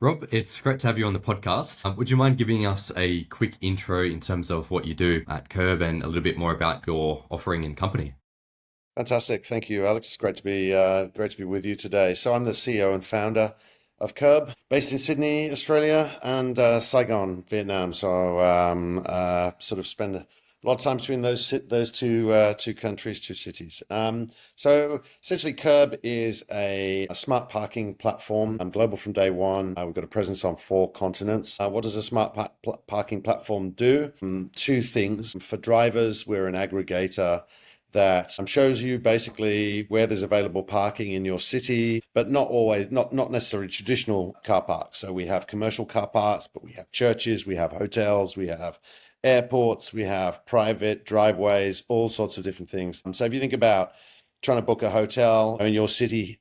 Rob, it's great to have you on the podcast. Would you mind giving us a quick intro in terms of what you do at Kerb and a little bit more about your offering and company? Fantastic. Thank you, Alex. It's great to be with you today. So I'm the CEO and founder of Kerb, based in Sydney, Australia, and Saigon, Vietnam. So sort of spend a lot of time between those two countries, two cities. So essentially, Kerb is a smart parking platform. I'm global from day one. We've got a presence on four continents. What does a parking platform do? Two things. For drivers, we're an aggregator that shows you basically where there's available parking in your city, but not necessarily traditional car parks. So we have commercial car parks, but we have churches, we have hotels, we have airports, we have private driveways, all sorts of different things. So if you think about trying to book a hotel in your city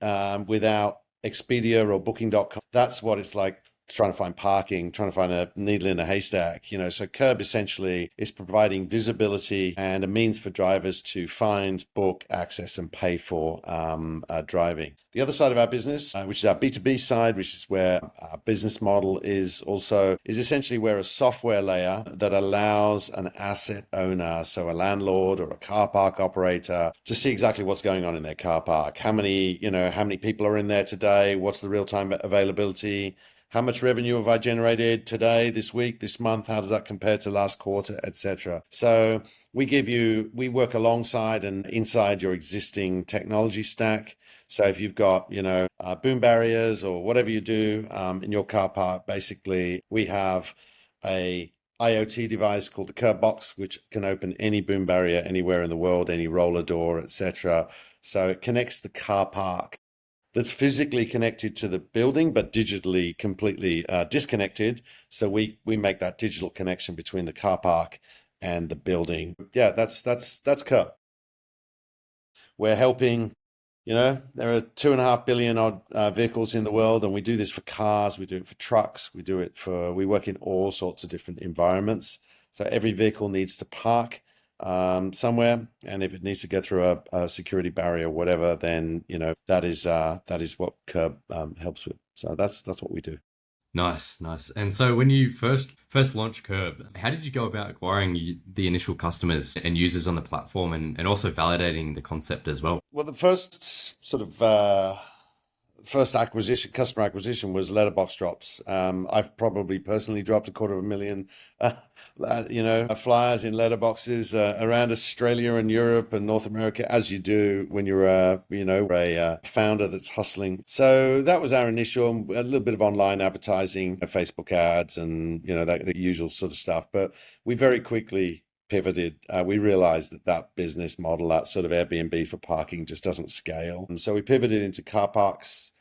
without Expedia or Booking.com, that's what it's like trying to find parking, trying to find a needle in a haystack. So Curb essentially is providing visibility and a means for drivers to find, book, access, and pay for driving. The other side of our business, which is our B2B side, which is where our business model is essentially we're a software layer that allows an asset owner, so a landlord or a car park operator, to see exactly what's going on in their car park. How many people are in there today? What's the real-time availability? How much revenue have I generated today, this week, this month? How does that compare to last quarter, etc.? So we work alongside and inside your existing technology stack. So if you've got, boom barriers or whatever you do in your car park, basically we have a IoT device called the Curb Box, which can open any boom barrier anywhere in the world, any roller door, etc. So it connects the car park that's physically connected to the building, but digitally completely disconnected. So we make that digital connection between the car park and the building. Yeah, that's Curb. We're helping. There are 2.5 billion odd vehicles in the world, and we do this for cars, we do it for trucks, we work in all sorts of different environments. So every vehicle needs to park somewhere, and if it needs to go through a security barrier or whatever, then that is what Curb helps with. So that's what we do. Nice, nice. And so when you first launched Kerb, how did you go about acquiring the initial customers and users on the platform and also validating the concept as well? Well, the first customer acquisition was letterbox drops. I've probably personally dropped 250,000, flyers in letterboxes around Australia and Europe and North America, as you do when you're a founder that's hustling. So that was our initial, a little bit of online advertising, Facebook ads, and the usual sort of stuff. But we very quickly pivoted. We realized that business model, that sort of Airbnb for parking, just doesn't scale. And so we pivoted into car parks,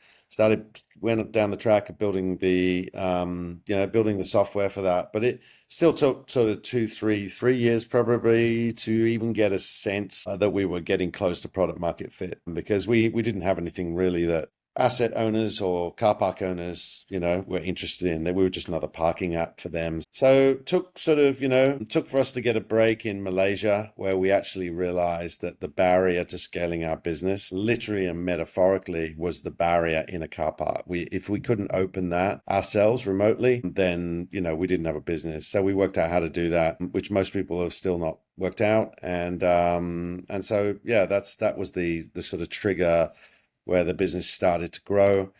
went down the track of building building the software for that. But it still took sort of 3 years probably to even get a sense that we were getting close to product market fit, because we didn't have anything really that asset owners or car park owners, were interested in. We were just another parking app for them. So it took for us to get a break in Malaysia, where we actually realized that the barrier to scaling our business, literally and metaphorically, was the barrier in a car park. If we couldn't open that ourselves remotely, then, we didn't have a business. So we worked out how to do that, which most people have still not worked out. And so, yeah, that was the sort of trigger where the business started to grow.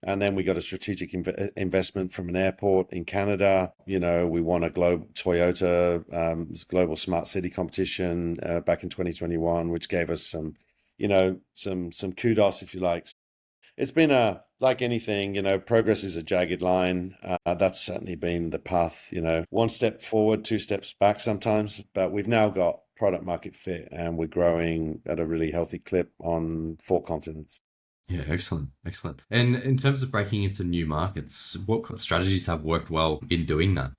And then we got a strategic investment from an airport in Canada. We won a Toyota global smart city competition back in 2021, which gave us some kudos, if you like. It's been like anything, progress is a jagged line. That's certainly been the path. One step forward, two steps back sometimes. But we've now got product market fit, and we're growing at a really healthy clip on four continents. Yeah, excellent, excellent. And in terms of breaking into new markets, what strategies have worked well in doing that?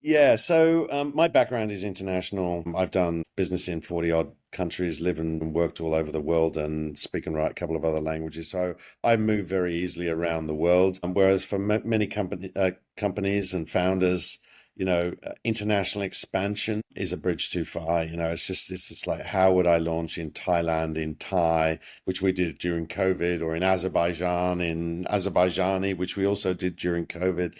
Yeah, so my background is international. I've done business in 40 odd countries, lived and worked all over the world, and speak and write a couple of other languages. So I move very easily around the world. Whereas for many companies and founders, international expansion is a bridge too far. It's just like, how would I launch in Thailand, in Thai, which we did during COVID, or in Azerbaijan, in Azerbaijani, which we also did during COVID.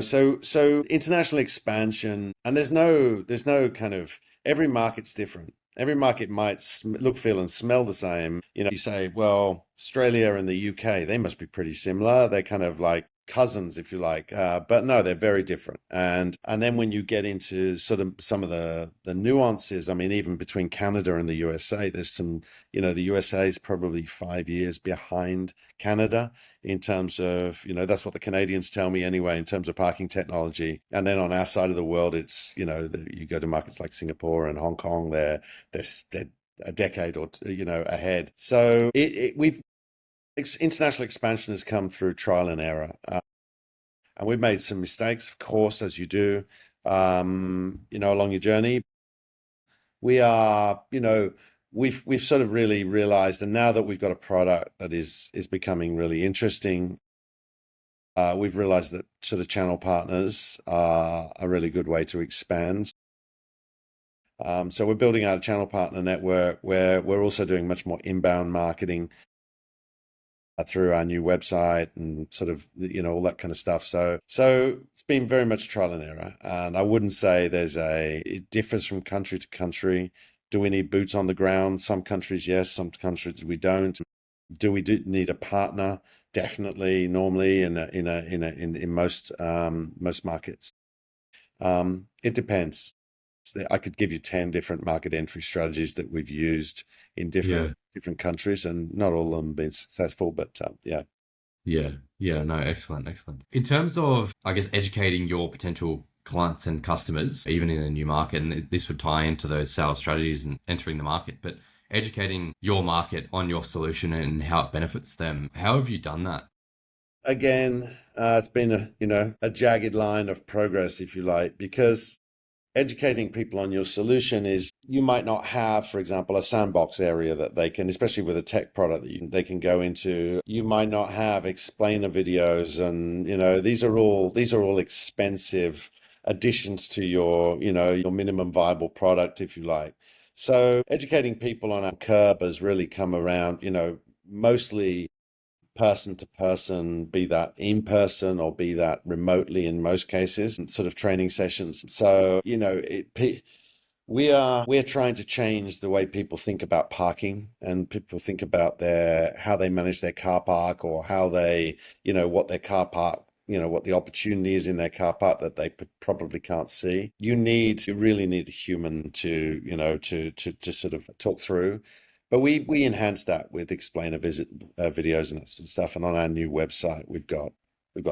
So international expansion, and there's no kind of, every market's different. Every market might look, feel, and smell the same. You say, well, Australia and the UK, they must be pretty similar. They're kind of like cousins, if you like, but no, they're very different. And then when you get into sort of some of the nuances, I mean, even between Canada and the USA, there's some, the USA is probably 5 years behind Canada in terms of, that's what the Canadians tell me anyway, in terms of parking technology. And then on our side of the world, it's, you go to markets like Singapore and Hong Kong, they're a decade or two, ahead. So we've international expansion has come through trial and error, and we've made some mistakes, of course, as you do, along your journey. We are, we've sort of really realized, and now that we've got a product that is becoming really interesting, we've realized that sort of channel partners are a really good way to expand. So we're building out a channel partner network where we're also doing much more inbound marketing through our new website and sort of, all that kind of stuff. So it's been very much trial and error. And I wouldn't say it differs from country to country. Do we need boots on the ground? Some countries, yes. Some countries we don't. Do we need a partner? Definitely, normally in most markets. It depends. I could give you 10 different market entry strategies that we've used in Yeah. different countries, and not all of them have been successful, but yeah. Yeah. Yeah. No, excellent. Excellent. In terms of, I guess, educating your potential clients and customers, even in a new market, and this would tie into those sales strategies and entering the market, but educating your market on your solution and how it benefits them. How have you done that? Again, it's been a jagged line of progress, if you like, because educating people on your solution is, you might not have, for example, a sandbox area that they can, especially with a tech product that they can go into. You might not have explainer videos, and these are all expensive additions to your minimum viable product, if you like. So educating people on our curb has really come around, mostly person to person, be that in person or be that remotely in most cases, and sort of training sessions. So, we're trying to change the way people think about parking, and people think about how they manage their car park, or how they, what their car park, what the opportunity is in their car park that they probably can't see. You really need a human to, to sort of talk through. But we enhance that with explainer videos and that sort of stuff. And on our new website, we've got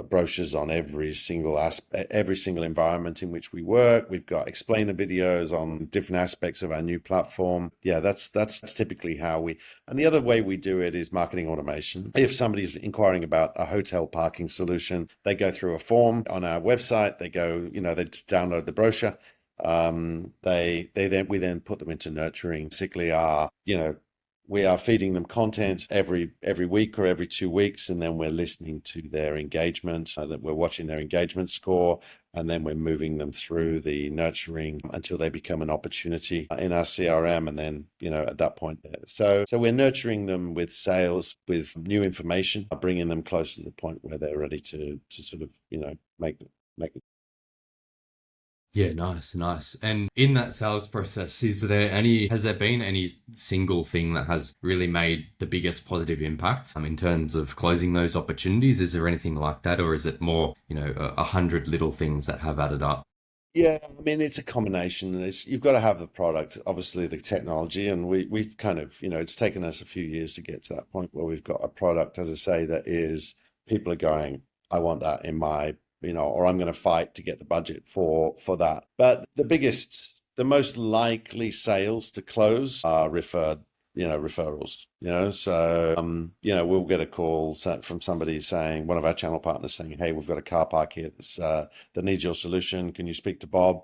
brochures on every single aspect, every single environment in which we work. We've got explainer videos on different aspects of our new platform. Yeah, that's typically how we. And the other way we do it is marketing automation. If somebody's inquiring about a hotel parking solution, they go through a form on our website. They go, they download the brochure. We then put them into nurturing. Basically, we are feeding them content every week or every 2 weeks, and then we're listening to their engagement, so that we're watching their engagement score, and then we're moving them through the nurturing until they become an opportunity in our CRM, and then at that point, so we're nurturing them with sales, with new information, bringing them closer to the point where they're ready to sort of make it. Yeah, nice, nice. And in that sales process, has there been any single thing that has really made the biggest positive impact in terms of closing those opportunities? Is there anything like that, or is it more, 100 little things that have added up? Yeah, I mean, it's a combination. You've got to have the product, obviously the technology, and we've kind of, it's taken us a few years to get to that point where we've got a product, as I say, that is, people are going, I want that in my, or I'm going to fight to get the budget for that. But the most likely sales to close are referrals. So we'll get a call from somebody saying, one of our channel partners saying, hey, we've got a car park here that needs your solution. Can you speak to Bob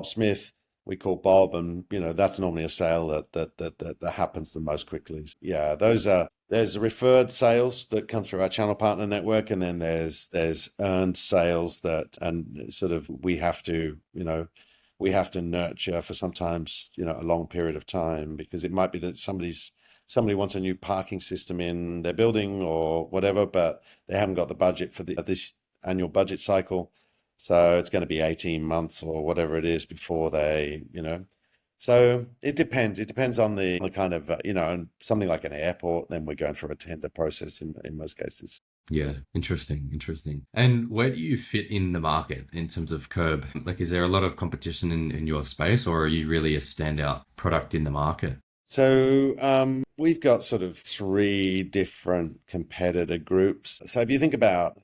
Smith? We call Bob, and that's normally a sale that happens the most quickly. Yeah, those are there's referred sales that come through our channel partner network, and then there's earned sales that and sort of we have to nurture for sometimes a long period of time, because it might be that somebody wants a new parking system in their building or whatever, but they haven't got the budget for this annual budget cycle. So it's going to be 18 months or whatever it is before so it depends. It depends on the kind of, and something like an airport, then we're going through a tender process in most cases. Yeah, interesting, interesting. And where do you fit in the market in terms of Curb? Like, is there a lot of competition in your space, or are you really a standout product in the market? So we've got sort of three different competitor groups. So if you think about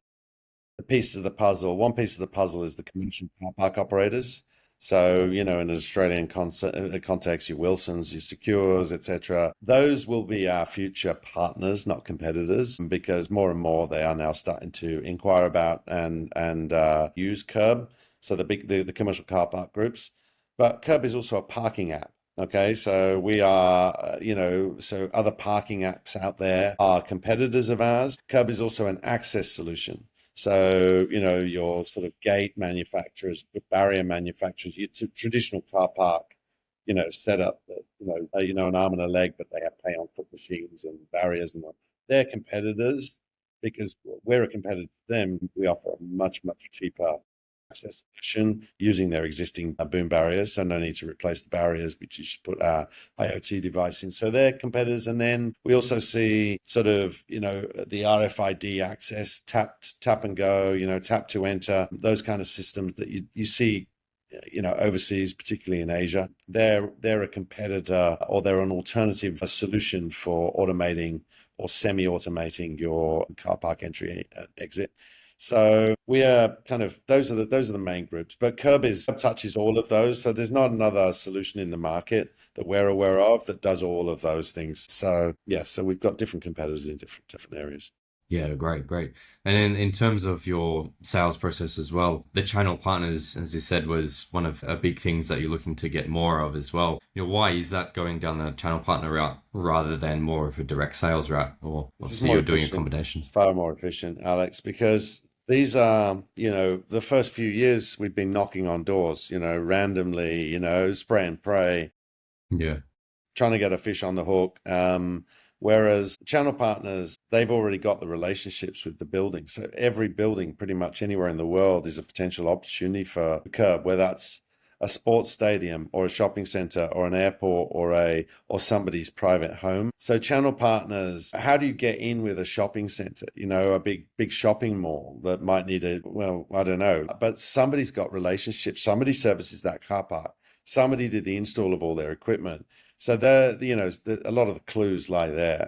the pieces of the puzzle. One piece of the puzzle is the commercial car park operators. So, in an Australian context, your Wilsons, your Secures, etc. Those will be our future partners, not competitors, because more and more they are now starting to inquire about and use Curb. So the commercial car park groups, but Curb is also a parking app. Okay, so we are, so other parking apps out there are competitors of ours. Curb is also an access solution. So, your sort of gate manufacturers, barrier manufacturers, your traditional car park, setup that, an arm and a leg, but they have pay on foot machines and barriers and all. They're competitors because we're a competitor to them. We offer a much, much cheaper access solution using their existing boom barriers. So no need to replace the barriers, but you just put our IoT device in. So they're competitors. And then we also see sort of, the RFID access, tap and go, tap to enter, those kind of systems that you see overseas, particularly in Asia. They're a competitor, or they're an alternative solution for automating or semi-automating your car park entry and exit. So we are kind of those are the main groups, but Curb touches all of those. So there's not another solution in the market that we're aware of that does all of those things. So yeah, so we've got different competitors in different areas. Yeah, great, great. And in terms of your sales process as well, the channel partners, as you said, was one of a big things that you're looking to get more of as well. Why is that going down the channel partner route rather than more of a direct sales route? Or This is obviously more you're doing a efficient. combination. It's far more efficient, Alex, because these are, the first few years we've been knocking on doors, randomly, spray and pray, Yeah. trying to get a fish on the hook. Whereas channel partners, they've already got the relationships with the building. So every building, pretty much anywhere in the world, is a potential opportunity for Curb, whether that's a sports stadium or a shopping center or an airport or somebody's private home. So channel partners, how do you get in with a shopping center? A big shopping mall that might need I don't know, but somebody's got relationships. Somebody services that car park. Somebody did the install of all their equipment. So a lot of the clues lie there.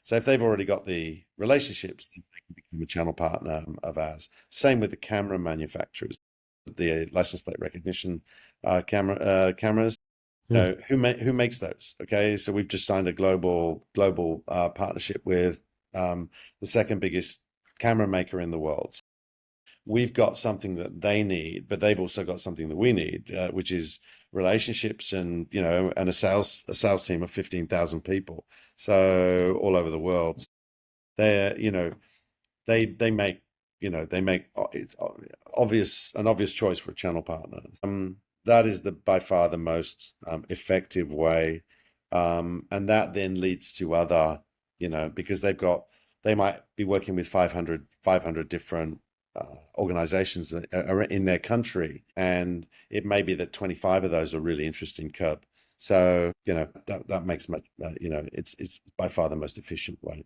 So if they've already got the relationships, then they can become a channel partner of ours. Same with the camera manufacturers, the license plate recognition cameras. Yeah. Who makes those? Okay, so we've just signed a global partnership with the second biggest camera maker in the world. We've got something that they need, but they've also got something that we need, which is relationships and and a sales team of 15,000 people, so all over the world. They're they make it's an obvious choice for a channel partner. That is by far the most effective way, and that then leads to other, because they might be working with 500 different organizations in their country, and it may be that 25 of those are really interested in Curb. So that makes much it's by far the most efficient way.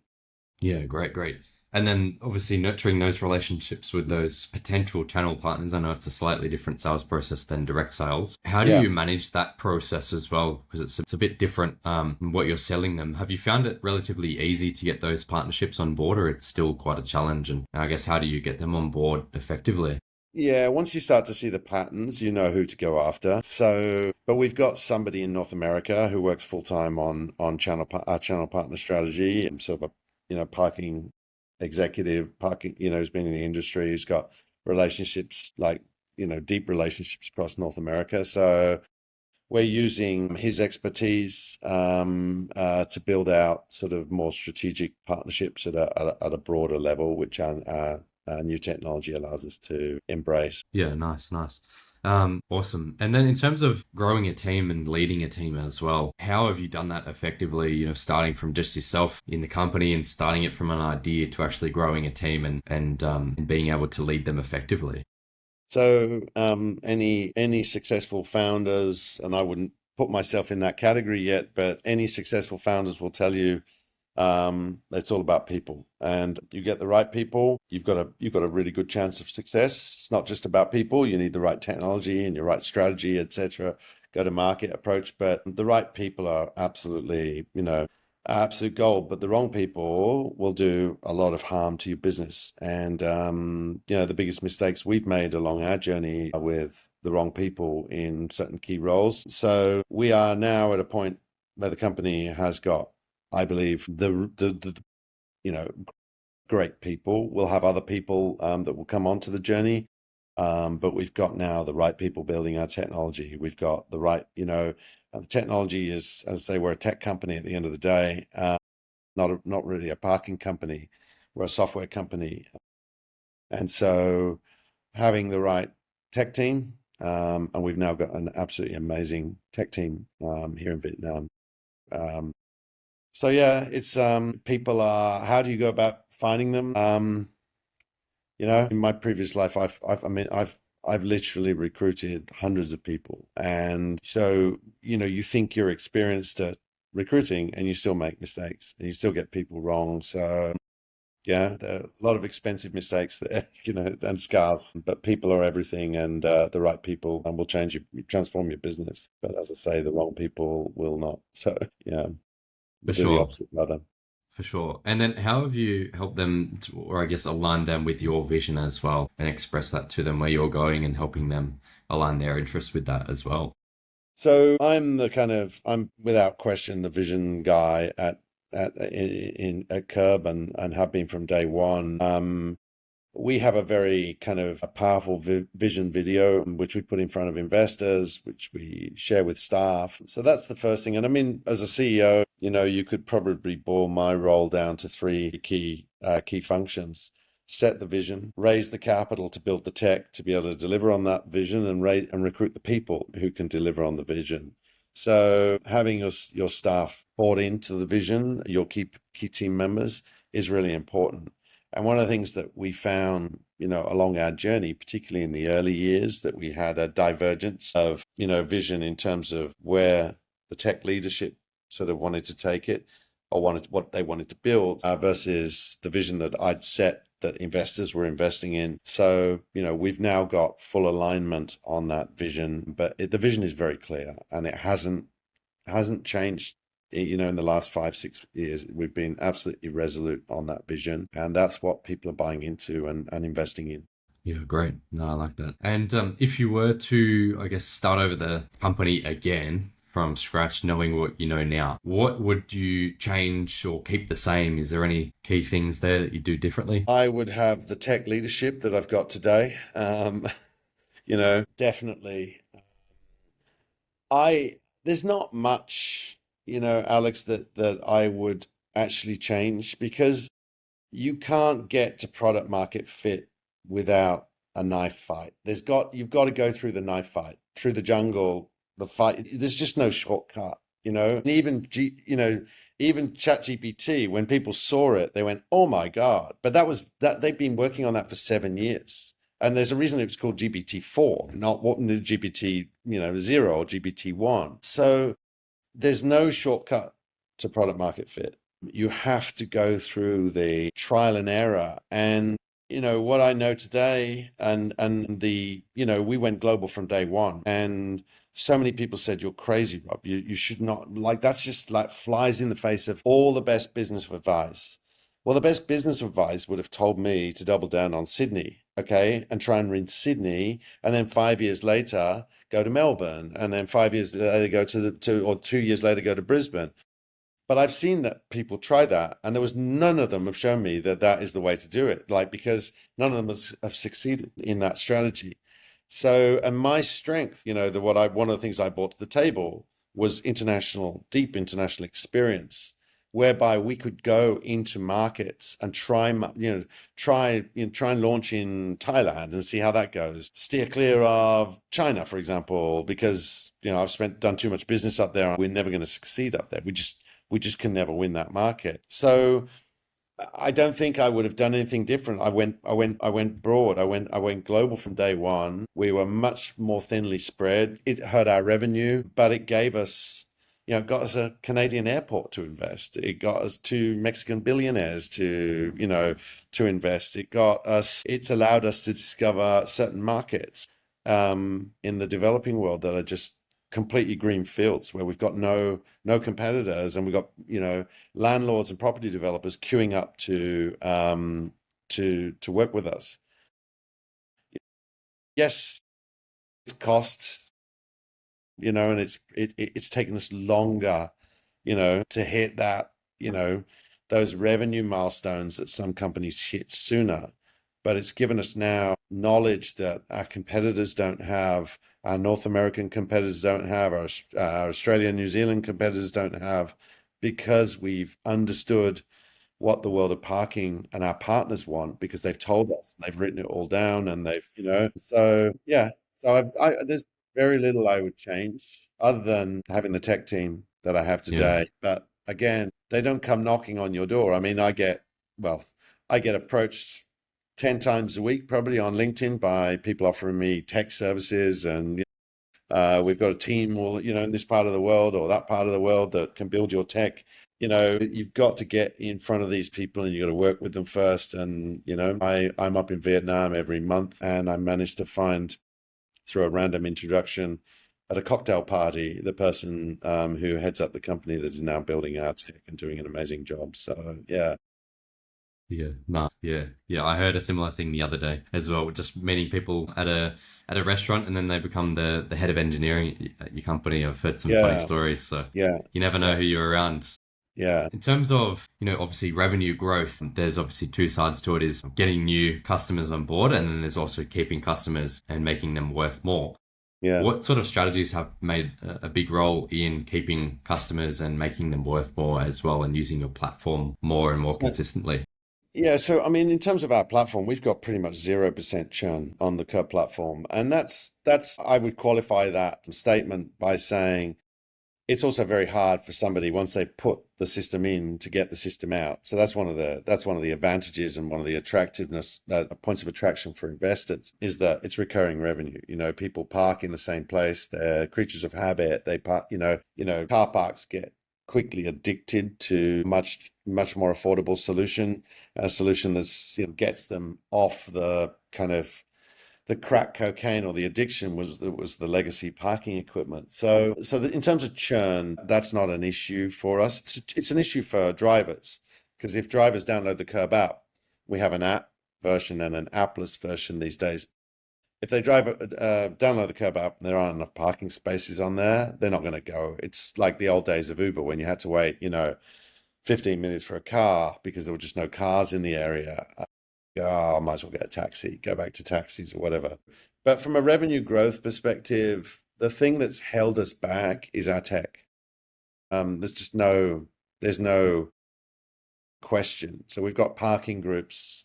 Yeah, great, great. And then obviously nurturing those relationships with those potential channel partners. I know it's a slightly different sales process than direct sales. How do Yeah. you manage that process as well? Because it's a bit different what you're selling them. Have you found it relatively easy to get those partnerships on board, or it's still quite a challenge? And I guess how do you get them on board effectively? Yeah, once you start to see the patterns, you know who to go after. So, but we've got somebody in North America who works full time on our channel partner strategy, and sort of a parking executive, parking who's been in the industry, who's got relationships, like deep relationships across North America. So we're using his expertise to build out sort of more strategic partnerships at a broader level, which our new technology allows us to embrace. Yeah, nice, nice. Awesome. And then in terms of growing a team and leading a team as well, how have you done that effectively? Starting from just yourself in the company and starting it from an idea to actually growing a team and being able to lead them effectively. So any successful founders, and I wouldn't put myself in that category yet, but any successful founders will tell you it's all about people, and you get the right people, you've got a really good chance of success. It's not just about people. You need the right technology and your right strategy, etc., go to market approach, but the right people are absolutely, absolute gold. But the wrong people will do a lot of harm to your business. And the biggest mistakes we've made along our journey are with the wrong people in certain key roles. So we are now at a point where the company has got, I believe, the great people. We'll have other people that will come onto the journey, but we've got now the right people building our technology. We've got the right, the technology is, as I say, we're a tech company at the end of the day, not really a parking company. We're a software company, and so having the right tech team, and we've now got an absolutely amazing tech team here in Vietnam. Um, So yeah, it's people are, how do you go about finding them? In my previous life, I've literally recruited hundreds of people. And so, you think you're experienced at recruiting and you still make mistakes and you still get people wrong. So yeah, there are a lot of expensive mistakes there, and scars, but people are everything, and the right people will transform your business. But as I say, the wrong people will not. So yeah, For we'll do the sure. opposite rather. For sure. And then how have you helped them to, or I guess align them with your vision as well and express that to them where you're going and helping them align their interests with that as well? So I'm without question the vision guy at Curb, and have been from day one. We have a very kind of a powerful vision video, which we put in front of investors, which we share with staff. So that's the first thing. And I mean, as a CEO, you could probably boil my role down to three key functions: set the vision, raise the capital to build the tech to be able to deliver on that vision, and recruit the people who can deliver on the vision. So having your staff bought into the vision, your key team members, is really important. And one of the things that we found, along our journey, particularly in the early years, that we had a divergence of, vision in terms of where the tech leadership sort of wanted to take it, or what they wanted to build, versus the vision that I'd set that investors were investing in. So, we've now got full alignment on that vision, but the vision is very clear, and it hasn't changed. In the last 5 6 years, we've been absolutely resolute on that vision, and that's what people are buying into and investing in. Yeah, great. No, I like that. And if you were to, I guess, start over the company again from scratch, knowing what you know now, what would you change or keep the same? Is there any key things there that you do differently? I would have the tech leadership that I've got today. Definitely. I There's not much, Alex, that I would actually change, because you can't get to product market fit without a knife fight. You've got to go through the knife fight, through the jungle, the fight. There's just no shortcut, And even ChatGPT, when people saw it, they went, "Oh my God!" But that they've been working on that for 7 years. And there's a reason it was called GPT-4, not what GPT, 0 or GPT-1. So there's no shortcut to product market fit. You have to go through the trial and error. And what I know today, we went global from day one, and so many people said, "You're crazy, Rob. You should not, like, that's just like flies in the face of all the best business advice." Well, the best business advice would have told me to double down on Sydney, okay, and try and win Sydney, and then 5 years later go to Melbourne, and then 5 years later go or 2 years later go to Brisbane. But I've seen that people try that, and there was none of them have shown me that that is the way to do it. Like, because none of them have succeeded in that strategy. So, and my strength, one of the things I brought to the table was deep international experience, whereby we could go into markets and try and launch in Thailand and see how that goes. Steer clear of China, for example, because I've done too much business up there. We're never going to succeed up there. We just can never win that market. So I don't think I would have done anything different. I went broad. I went global from day one. We were much more thinly spread. It hurt our revenue, but it got us a Canadian airport to invest. It got us two Mexican billionaires to invest. It's allowed us to discover certain markets in the developing world that are just completely green fields where we've got no competitors, and we've got landlords and property developers queuing up to work with us. Yes, it's costs, and it's taken us longer, to hit those revenue milestones that some companies hit sooner. But it's given us now knowledge that our competitors don't have, our North American competitors don't have, our Australia, New Zealand competitors don't have, because we've understood what the world of parking and our partners want, because they've told us, they've written it all down, and so yeah. So there's very little I would change other than having the tech team that I have Yeah. today. But again, they don't come knocking on your door. I mean, well, I get approached 10 times a week, probably on LinkedIn, by people offering me tech services, and we've got a team, in this part of the world or that part of the world that can build your tech. You've got to get in front of these people, and you've got to work with them first. And, I'm up in Vietnam every month, and I managed to find, through a random introduction at a cocktail party, the person who heads up the company that is now building our tech and doing an amazing job. So, yeah. Yeah, nice. Yeah, yeah. I heard a similar thing the other day as well. Just meeting people at a restaurant, and then they become the head of engineering at your company. I've heard some funny Yeah. stories, so Yeah. you never know Yeah. who you're around. Yeah. In terms of, obviously revenue growth, there's obviously two sides to it: is getting new customers on board, and then there's also keeping customers and making them worth more. Yeah. What sort of strategies have made a big role in keeping customers and making them worth more as well, and using your platform more and more So, consistently? Yeah, so I mean, in terms of our platform, we've got pretty much 0% churn on the Curb platform. And that's I would qualify that statement by saying it's also very hard for somebody, once they've put the system in, to get the system out. So that's one of the advantages, and one of the attractiveness points of attraction for investors, is that it's recurring revenue. People park in the same place. They're creatures of habit. They park, car parks get quickly addicted to much more affordable solution, a solution that's, gets them off the kind of the crack cocaine, or the addiction was the legacy parking equipment. So in terms of churn, that's not an issue for us. It's an issue for drivers, because if drivers download the Curb app, we have an app version and an appless version these days. If they download the Curb app and there aren't enough parking spaces on there, they're not going to go. It's like the old days of Uber, when you had to wait, 15 minutes for a car because there were just no cars in the area. Oh, I might as well get a taxi, go back to taxis or whatever. But from a revenue growth perspective, the thing that's held us back is our tech. There's no question. So we've got parking groups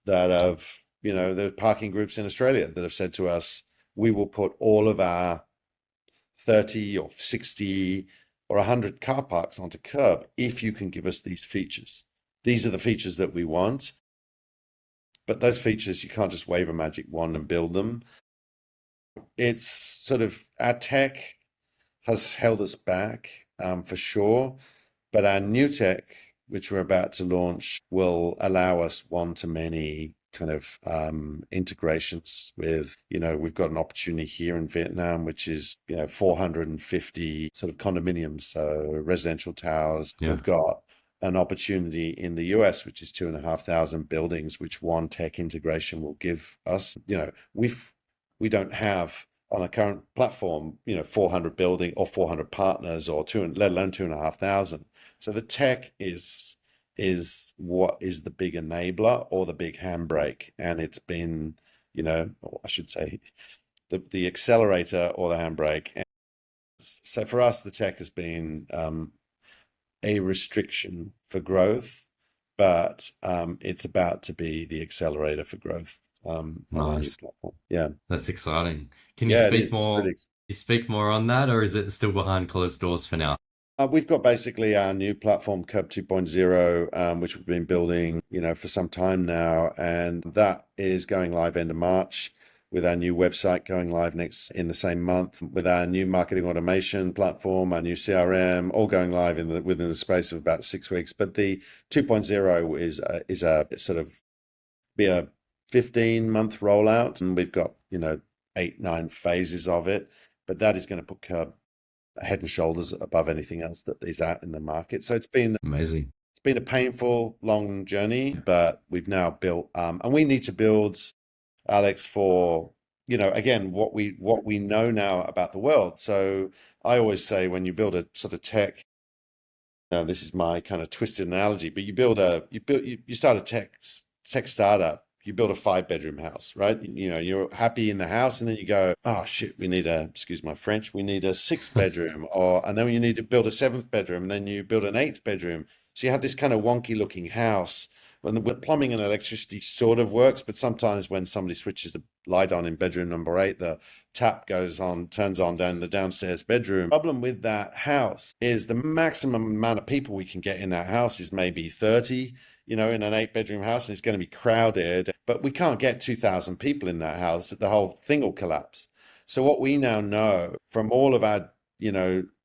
that have, the parking groups in Australia that have said to us, we will put all of our 30 or 60 or 100 car parks onto Curb if you can give us these features. These are the features that we want. But those features, you can't just wave a magic wand and build them. It's sort of, our tech has held us back, for sure. But our new tech, which we're about to launch, will allow us one-to-many kind of integrations with, we've got an opportunity here in Vietnam, which is, 450 sort of condominiums, so residential towers. Yeah, We've got an opportunity in the US, which is 2,500 buildings, which one tech integration will give us. We don't have on a current platform, 400 building or 400 partners, or two, let alone 2,500. So the tech is what is the big enabler or the big handbrake, and it's been, or I should say the accelerator or the handbrake. And so for us, the tech has been a restriction for growth, but it's about to be the accelerator for growth on our new Nice. platform. Yeah, That's exciting. Can you yeah, it speak is. It's more? really. You speak more on that, or is it still behind closed doors for now? We've got basically our new platform, Kerb 2.0, which we've been building, for some time now, and that is going live end of March, with our new website going live next in the same month, with our new marketing automation platform, our new CRM, all going live within the space of about 6 weeks. But the 2.0 is a sort of be a 15-month rollout, and we've got 8, 9 phases of it. But that is going to put Kerb head and shoulders above anything else that is out in the market. So Amazing. it's been a painful, long journey, but we've now built, and we need to build, Alex, for again what we know now about the world. So I always say when you build a sort of tech. Now, this is my kind of twisted analogy, but you start a tech startup. You build a 5 bedroom house, right? You're happy in the house, and then you go, oh shit, excuse my French, we need a 6 bedroom, and then you need to build a 7th bedroom, and then you build an 8th bedroom. So you have this kind of wonky looking house. When the plumbing and electricity sort of works, but sometimes when somebody switches the light on in bedroom number 8, the tap turns on down the downstairs bedroom. Problem with that house is the maximum amount of people we can get in that house is maybe 30, in an 8 bedroom house, and it's going to be crowded, but we can't get 2,000 people in that house. The whole thing will collapse. So what we now know from all of our,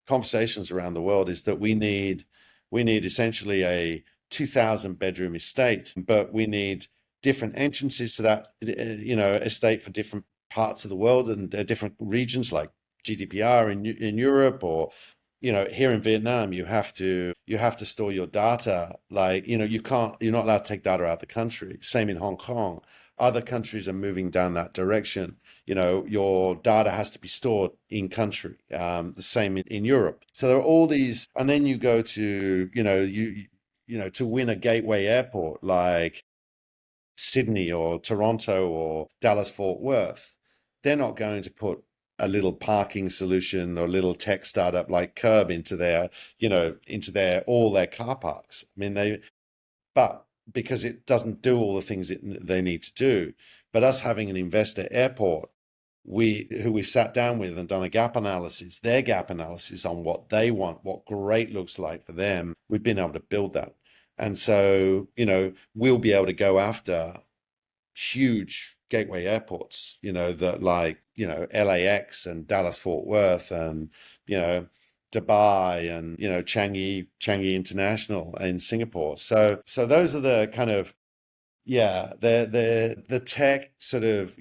conversations around the world is that we need essentially a 2,000 bedroom estate, but we need different entrances to that, estate for different parts of the world and different regions like GDPR in Europe, or here in Vietnam, you have to store your data. Like, you're not allowed to take data out of the country. Same in Hong Kong. Other countries are moving down that direction. Your data has to be stored in country. The same in Europe. So there are all these, and then you go to, to win a gateway airport like Sydney or Toronto or Dallas Fort Worth, they're not going to put a little parking solution or a little tech startup like Kerb into their all their car parks. I mean, but because it doesn't do all the things they need to do. But us having an investor airport, who we've sat down with and done their gap analysis on what they want, what great looks like for them, we've been able to build that. And so, we'll be able to go after huge gateway airports, that like, LAX and Dallas Fort Worth and, you know, Dubai and, Changi International in Singapore. So those are the kind of, yeah, the tech sort of,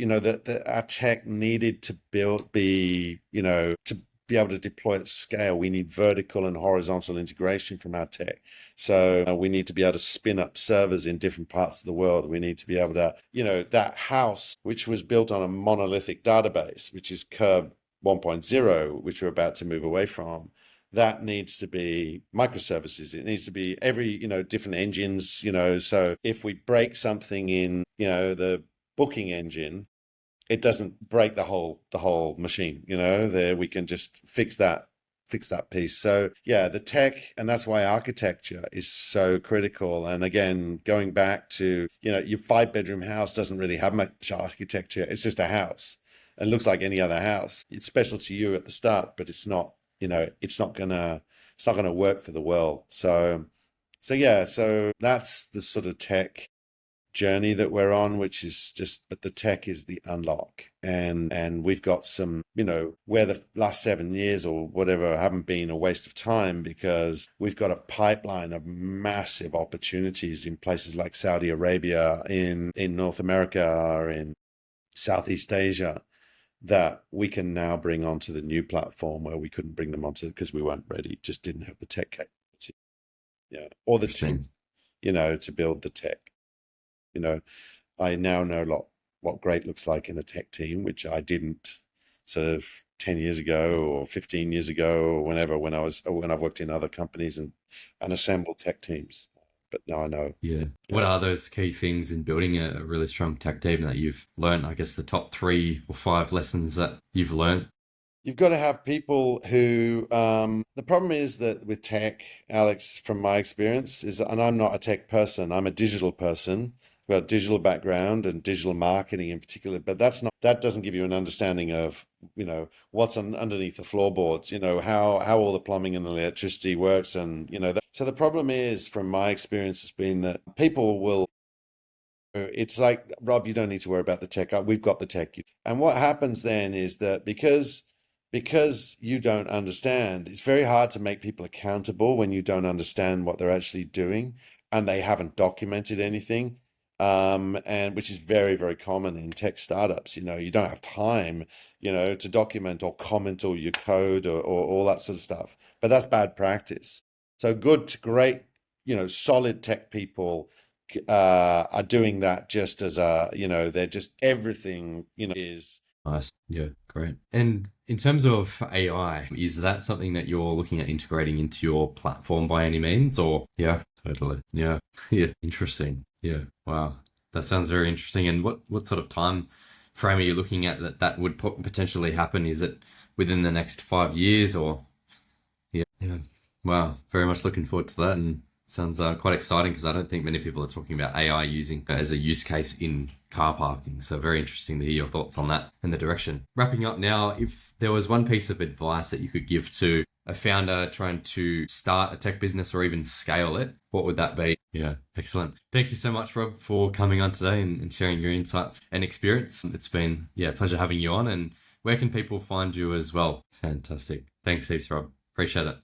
our tech needed to to be able to deploy at scale. We need vertical and horizontal integration from our tech. So we need to be able to spin up servers in different parts of the world. We need to be able to, that house, which was built on a monolithic database, which is Kerb 1.0, which we're about to move away from, that needs to be microservices. It needs to be every, different engines, so if we break something in, the booking engine, it doesn't break the whole machine, there we can just fix that piece. So yeah, the tech, and that's why architecture is so critical. And again, going back to, your 5 bedroom house doesn't really have much architecture. It's just a house and looks like any other house. It's special to you at the start, but it's not, it's not gonna work for the world. So yeah, so that's the sort of tech journey that we're on, which is just, but the tech is the unlock. And we've got some, where the last 7 years or whatever haven't been a waste of time, because we've got a pipeline of massive opportunities in places like Saudi Arabia, in North America, in Southeast Asia, that we can now bring onto the new platform, where we couldn't bring them onto because we weren't ready, just didn't have the tech capability, or the team, Interesting. to build the tech. You know, I now know what great looks like in a tech team, which I didn't sort of 10 years ago or 15 years ago or when I've worked in other companies and assembled tech teams. But now I know. Yeah. What Yeah. are those key things in building a really strong tech team that you've learned? I guess the top 3 or 5 lessons that you've learned. You've got to have people who, the problem is that with tech, Alex, from my experience, is, and I'm not a tech person, I'm a digital person. I've got a digital background and digital marketing in particular, but that doesn't give you an understanding of, what's underneath the floorboards, how all the plumbing and electricity works. And, so the problem is, from my experience, has been that people will it's like, Rob, you don't need to worry about the tech. We've got the tech. And what happens then is that because you don't understand, it's very hard to make people accountable when you don't understand what they're actually doing and they haven't documented anything. And which is very, very common in tech startups. You don't have time, to document or comment all your code or all that sort of stuff. But that's bad practice. So good, great, solid tech people are doing that just as they're just everything, is. Nice. Yeah, great. And in terms of AI, is that something that you're looking at integrating into your platform by any means? Or yeah, totally. Yeah. Yeah. Interesting. Yeah. Wow. That sounds very interesting. And what sort of time frame are you looking at that would potentially happen? Is it within the next 5 years or yeah? Yeah. Wow. Very much looking forward to that. And sounds quite exciting because I don't think many people are talking about AI using as a use case in car parking. So very interesting to hear your thoughts on that and the direction. Wrapping up now, if there was one piece of advice that you could give to a founder trying to start a tech business or even scale it, what would that be? Yeah, excellent. Thank you so much, Rob, for coming on today and sharing your insights and experience. It's been, yeah, a pleasure having you on. And where can people find you as well? Fantastic. Thanks heaps, Rob. Appreciate it.